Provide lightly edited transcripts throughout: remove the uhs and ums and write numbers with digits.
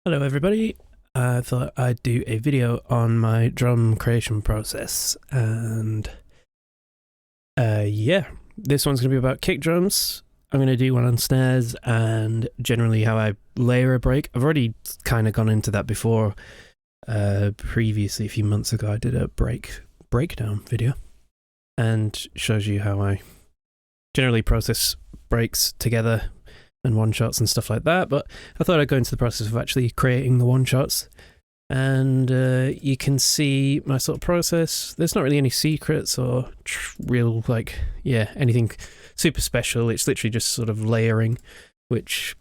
Hello everybody, I thought I'd do a video on my drum creation process, and yeah, this one's going to be about kick drums. I'm going to do one on snares and generally how I layer a break. I've already kind of gone into that before. Previously, a few months ago, I did a breakdown video and shows you how I generally process breaks together and one-shots and stuff like that, but I thought I'd go into the process of actually creating the one-shots, and you can see my sort of process. There's not really any secrets or real, anything super special. It's literally just sort of layering, which,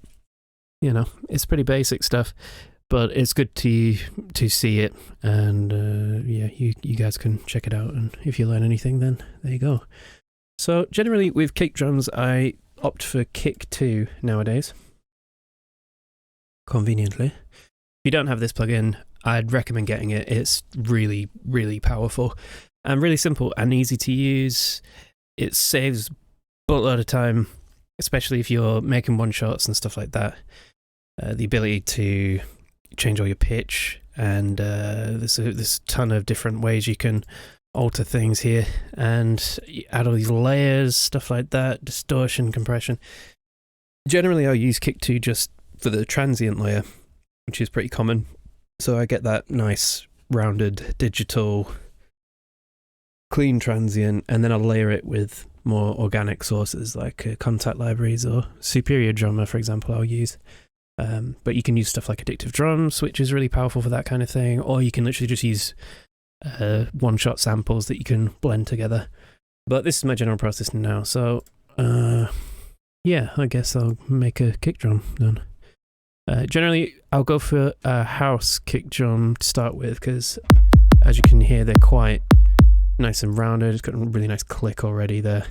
you know, it's pretty basic stuff, but it's good to see it, and yeah, you guys can check it out, and if you learn anything, then there you go. So generally with kick drums, I opt for Kick 2 nowadays, conveniently. If you don't have this plugin, I'd recommend getting it. It's really, really powerful and really simple and easy to use. It saves a buttload of time, especially if you're making one-shots and stuff like that. The ability to change all your pitch, and there's a ton of different ways you can alter things here and add all these layers, stuff like that, distortion, compression. Generally I'll use Kick 2 just for the transient layer, which is pretty common, so I get that nice rounded digital clean transient, and then I'll layer it with more organic sources like Kontakt libraries or Superior Drummer, for example, I'll use. But you can use stuff like Addictive Drums, which is really powerful for that kind of thing, or you can literally just use one-shot samples that you can blend together. But this is my general process now, so yeah, I guess I'll make a kick drum then. Generally I'll go for a house kick drum to start with, because as you can hear, they're quite nice and rounded. It's got a really nice click already there.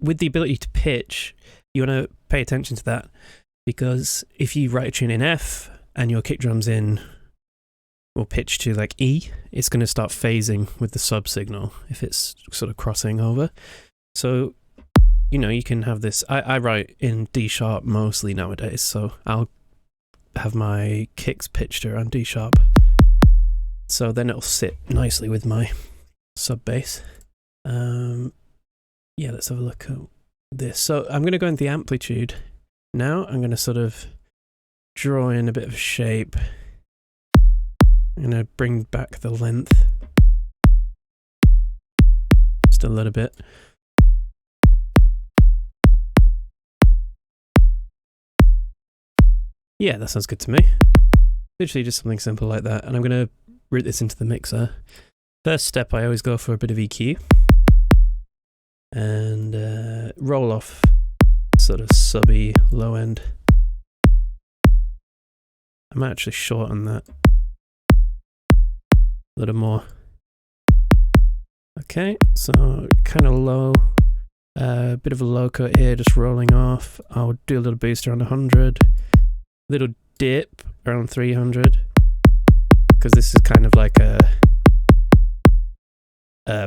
With the ability to pitch, you want to pay attention to that, because if you write a tune in F and your kick drum's in or pitch to like E, it's going to start phasing with the sub signal if it's sort of crossing over. So, you know, you can have this. I write in D sharp mostly nowadays, so I'll have my kicks pitched around D sharp. So then it'll sit nicely with my sub bass. Yeah, let's have a look at this. So I'm going to go into the amplitude now. I'm going to sort of draw in a bit of shape. I'm going to bring back the length just a little bit. Yeah, that sounds good to me. Literally just something simple like that. And I'm going to route this into the mixer. First step, I always go for a bit of EQ and roll off sort of subby low end. I might actually shorten that a little more. Okay, so kind of low, bit of a low cut here, just rolling off. I'll do a little boost around 100, little dip around 300, because this is kind of like a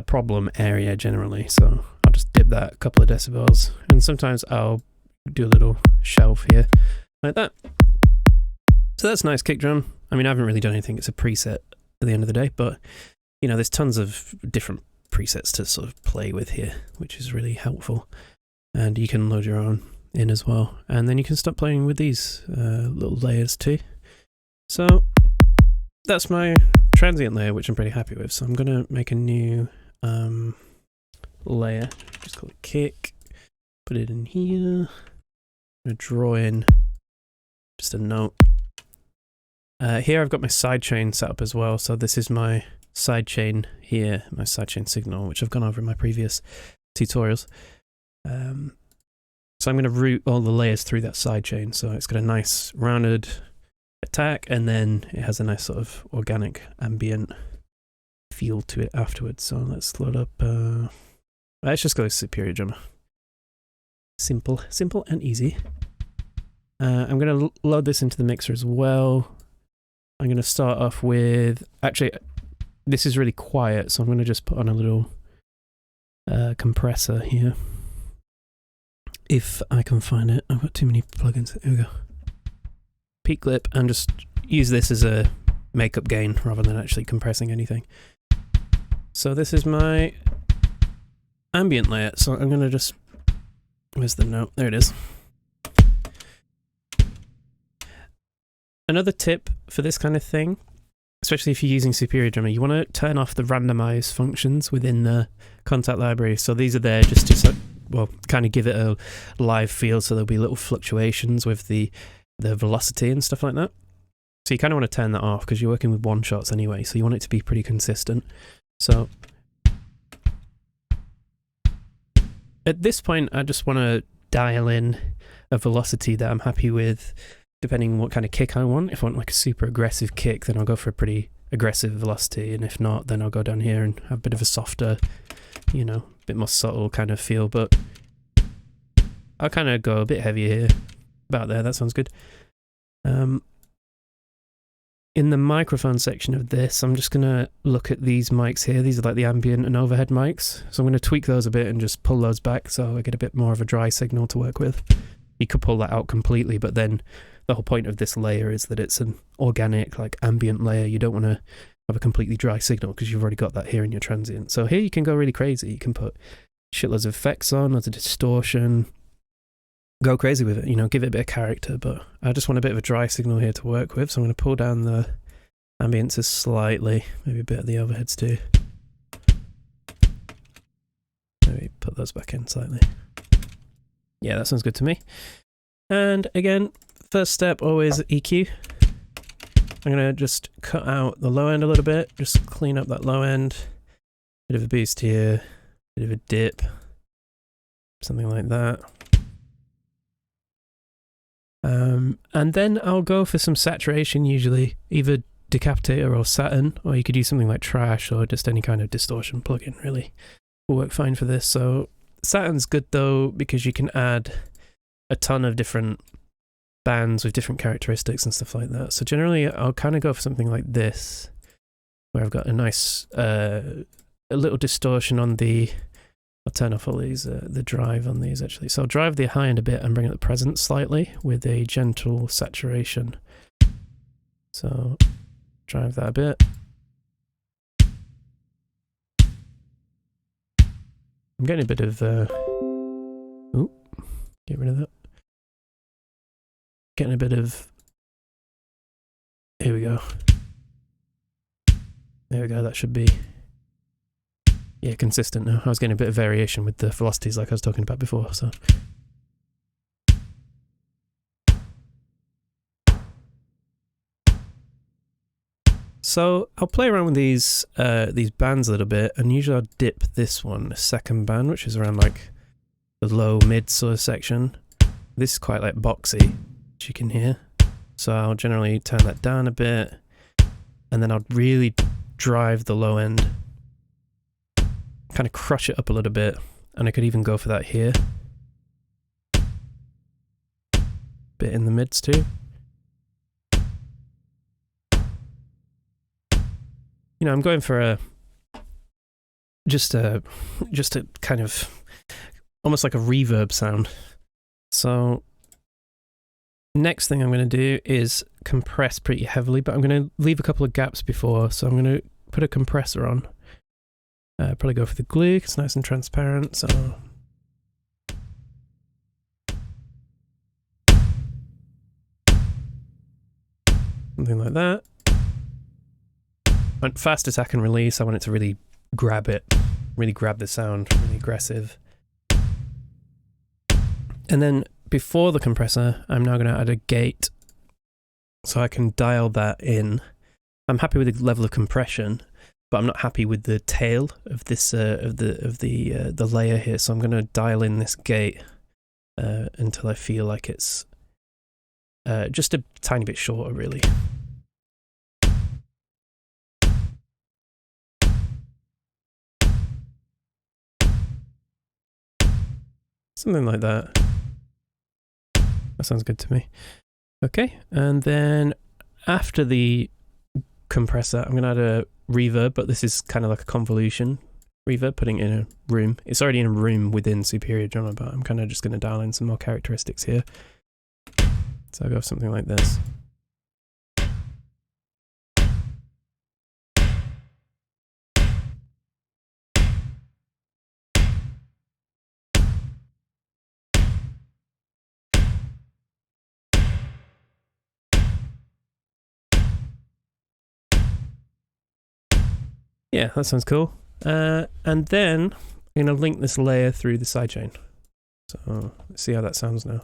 problem area generally, so I'll just dip that a couple of decibels, and sometimes I'll do a little shelf here like that. So that's nice kick drum. I mean, I haven't really done anything, it's a preset at the end of the day, but you know, there's tons of different presets to sort of play with here, which is really helpful, and you can load your own in as well, and then you can start playing with these little layers too. So that's my transient layer, which I'm pretty happy with. So I'm gonna make a new layer, just call it kick, put it in here. I'm gonna draw in just a note. Here I've got my sidechain set up as well, so this is my sidechain here, my sidechain signal, which I've gone over in my previous tutorials. So I'm going to route all the layers through that sidechain, so it's got a nice rounded attack, and then it has a nice sort of organic ambient feel to it afterwards. So let's load up, let's just go with Superior Drummer. Simple and easy. I'm going to load this into the mixer as well. I'm going to start off with, actually, this is really quiet, so I'm going to just put on a little compressor here. If I can find it. I've got too many plugins. Here we go. peak clip and just use this as a makeup gain rather than actually compressing anything. So this is my ambient layer. So I'm going to just... Where's the note? There it is. Another tip for this kind of thing, especially if you're using Superior Drummer, you want to turn off the randomize functions within the Kontakt library. So these are there just to, well, kind of give it a live feel, so there'll be little fluctuations with the velocity and stuff like that. So you kind of want to turn that off because you're working with one shots anyway, so you want it to be pretty consistent. So at this point, I just want to dial in a velocity that I'm happy with, depending on what kind of kick I want. If I want like a super aggressive kick, then I'll go for a pretty aggressive velocity, and if not, then I'll go down here and have a bit of a softer, you know, a bit more subtle kind of feel, but I'll kind of go a bit heavier here. About there, that sounds good. In the microphone section of this, I'm just going to look at these mics here. These are like the ambient and overhead mics. So I'm going to tweak those a bit and just pull those back so I get a bit more of a dry signal to work with. You could pull that out completely, but then the whole point of this layer is that it's an organic, like ambient layer. You don't want to have a completely dry signal because you've already got that here in your transient. So here you can go really crazy. You can put shitloads of effects on, loads of distortion, go crazy with it, you know, give it a bit of character, but I just want a bit of a dry signal here to work with, so I'm going to pull down the ambiences slightly, maybe a bit of the overheads too. Maybe put those back in slightly. Yeah, that sounds good to me. And again, first step, always EQ. I'm going to just cut out the low end a little bit, just clean up that low end, bit of a boost here, bit of a dip, something like that. And then I'll go for some saturation, usually either Decapitator or Saturn, or you could use something like Trash or just any kind of distortion plugin, really will work fine for this. So Saturn's good though, because you can add a ton of different bands with different characteristics and stuff like that. So generally I'll kind of go for something like this, where I've got a nice, a little distortion on the... I'll turn off all these, the drive on these actually. So I'll drive the high end a bit and bring up the presence slightly with a gentle saturation. So drive that a bit. I'm getting a bit of, ooh, get rid of that. Getting a bit of, here we go. There we go, that should be... Yeah, consistent now. I was getting a bit of variation with the velocities like I was talking about before, so. So I'll play around with these bands a little bit, and usually I'll dip this one, the second band, which is around like the low mid sort of section. This is quite like boxy, which you can hear. So I'll generally turn that down a bit, and then I'll really drive the low end, kind of crush it up a little bit, and I could even go for that here. Bit in the mids too. You know, I'm going for just a kind of almost like a reverb sound. So next thing I'm going to do is compress pretty heavily, but I'm going to leave a couple of gaps before, so I'm going to put a compressor on. Probably go for the glue, it's nice and transparent, so... Something like that. And fast attack and release, I want it to really grab it, really grab the sound, really aggressive. And then before the compressor, I'm now going to add a gate, so I can dial that in. I'm happy with the level of compression, but I'm not happy with the tail of this of the layer here, so I'm going to dial in this gate until I feel like it's just a tiny bit shorter, really. Something like that. That sounds good to me. Okay, and then after the compressor, I'm going to add a reverb, but this is kind of like a convolution reverb, putting it in a room. It's already in a room within Superior Drummer, but I'm kind of just going to dial in some more characteristics here. So I'll go with something like this. Yeah, that sounds cool. And then I'm going to link this layer through the sidechain. So let's see how that sounds now.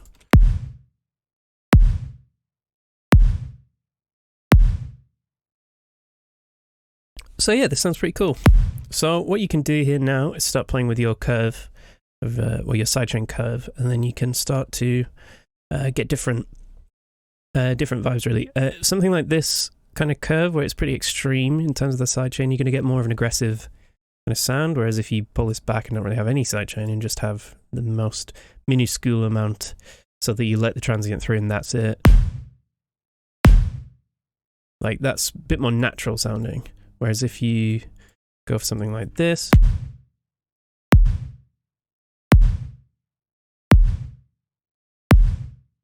So yeah, this sounds pretty cool. So what you can do here now is start playing with your curve, of your sidechain curve, and then you can start to get different vibes really. Something like this kind of curve where it's pretty extreme in terms of the sidechain, you're going to get more of an aggressive kind of sound, whereas if you pull this back and don't really have any sidechain and just have the most minuscule amount so that you let the transient through and that's it. Like that's a bit more natural sounding. Whereas if you go for something like this,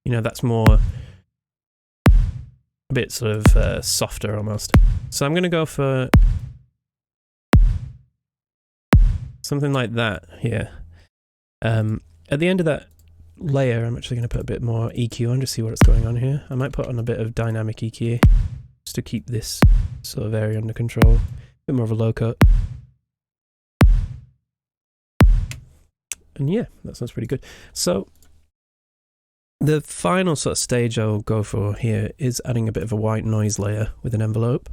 you know, that's more a bit sort of softer almost. So I'm going to go for something like that here. At the end of that layer, I'm actually going to put a bit more EQ on to see what's going on here. I might put on a bit of dynamic EQ just to keep this sort of area under control. A bit more of a low cut. And yeah, that sounds pretty good. So the final sort of stage I'll go for here is adding a bit of a white noise layer with an envelope.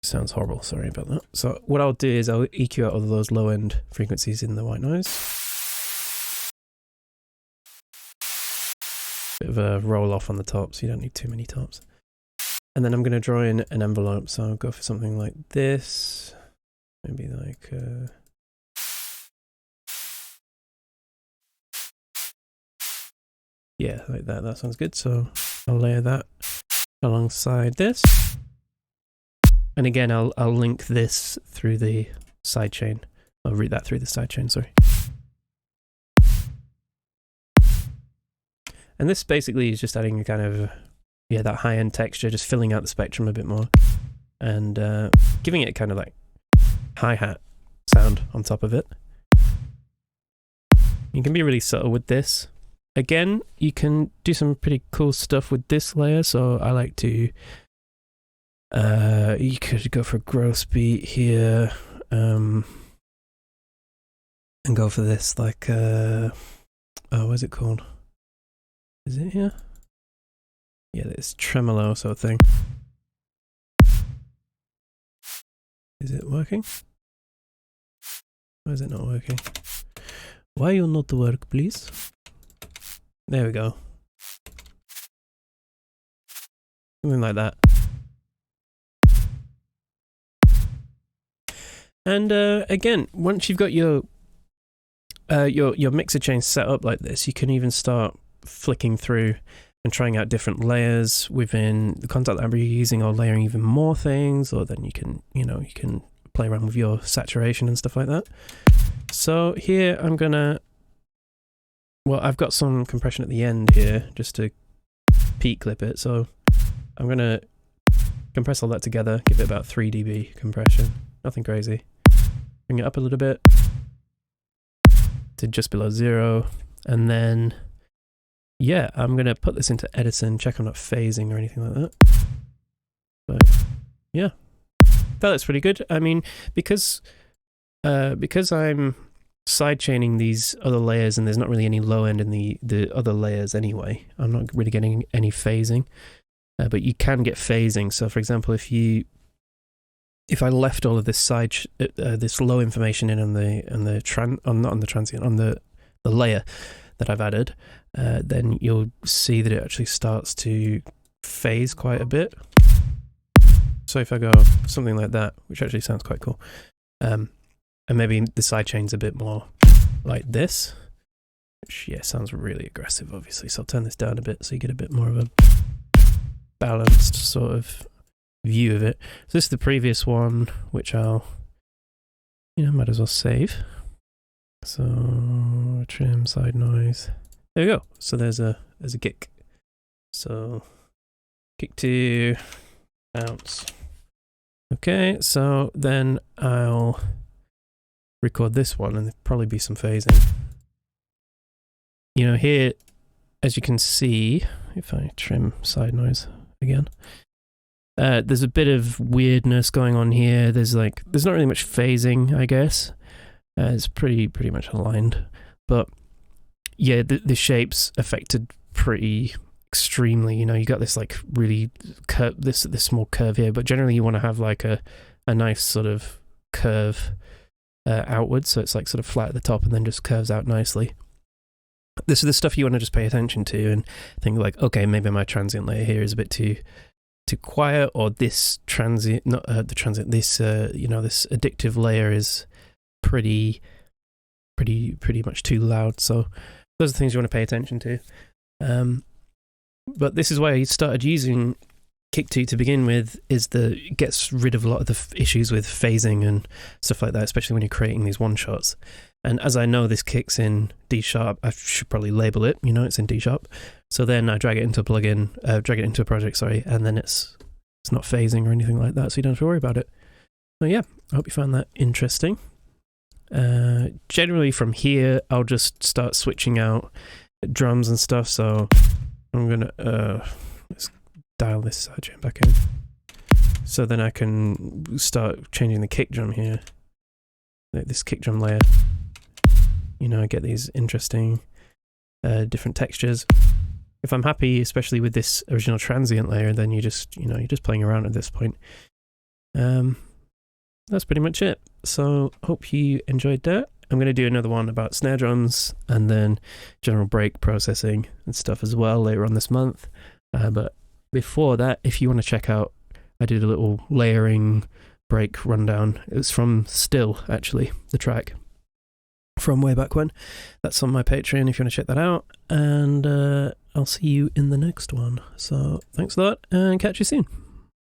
Sounds horrible, sorry about that. So what I'll do is I'll EQ out all of those low end frequencies in the white noise. Bit of a roll off on the top, so you don't need too many tops. And then I'm going to draw in an envelope, so I'll go for something like this. Maybe like... yeah, like that. That sounds good. So I'll layer that alongside this. And again, I'll link this through the sidechain. I'll route that through the sidechain, sorry. And this basically is just adding a kind of, yeah, that high-end texture, just filling out the spectrum a bit more. And giving it kind of like hi-hat sound on top of it. You can be really subtle with this. Again, you can do some pretty cool stuff with this layer, so I like to... you could go for a gross beat here, and go for this, like, oh, what's it called? Is it here? Yeah, this tremolo sort of thing. Is it working? Why is it not working? Why you not work, please? There we go. Something like that. And again, once you've got your mixer chain set up like this, you can even start flicking through and trying out different layers within the Kontakt library you're using, or layering even more things, or then you can, you know, you can play around with your saturation and stuff like that. So here I'm gonna, well, I've got some compression at the end here just to peak clip it, so I'm gonna compress all that together, give it about 3 dB compression, nothing crazy. Bring it up a little bit to just below 0, and then yeah, I'm gonna put this into Edison, check I'm not phasing or anything like that. But yeah, that looks pretty good. I mean, because I'm sidechaining these other layers and there's not really any low end in the other layers anyway, I'm not really getting any phasing. But you can get phasing. So for example, if I left all of this this low information in on the layer that I've added, then you'll see that it actually starts to phase quite a bit. So if I go something like that, which actually sounds quite cool, and maybe the sidechain's a bit more like this, which yeah sounds really aggressive obviously, so I'll turn this down a bit so you get a bit more of a balanced sort of view of it. So this is the previous one, which I'll, you know, might as well save. So trim side noise. There we go. So there's a kick. So kick to bounce. Okay, so then I'll record this one and there'll probably be some phasing. You know, here, as you can see, if I trim side noise again, There's a bit of weirdness going on here. There's not really much phasing, I guess. It's pretty much aligned, but yeah, the shape's affected pretty extremely. You got this like really this small curve here, but generally you want to have like a nice sort of curve outwards, so it's like sort of flat at the top and then just curves out nicely. This is the stuff you want to just pay attention to and think like, okay, maybe my transient layer here is a bit too quiet, or this transient, not the transient, this this addictive layer is pretty much too loud. So those are things you want to pay attention to. But this is why I started using Kick2 to begin with, it gets rid of a lot of the issues with phasing and stuff like that, especially when you're creating these one shots. And as I know this kicks in D sharp, I should probably label it, it's in D sharp. So then I drag it into a plugin, drag it into a project, and then it's not phasing or anything like that, so you don't have to worry about it. So yeah, I hope you found that interesting. Generally from here, I'll just start switching out drums and stuff. So I'm gonna let's dial this sidechain back in, so then I can start changing the kick drum here, this kick drum layer. I get these interesting different textures. If I'm happy, especially with this original transient layer, then you're just playing around at this point. That's pretty much it. So hope you enjoyed that. I'm going to do another one about snare drums and then general break processing and stuff as well later on this month. But before that, if you want to check out, I did a little layering break rundown. It was from Still, actually, the track from way back when. That's on my Patreon if you want to check that out. And I'll see you in the next one. So thanks a lot and catch you soon.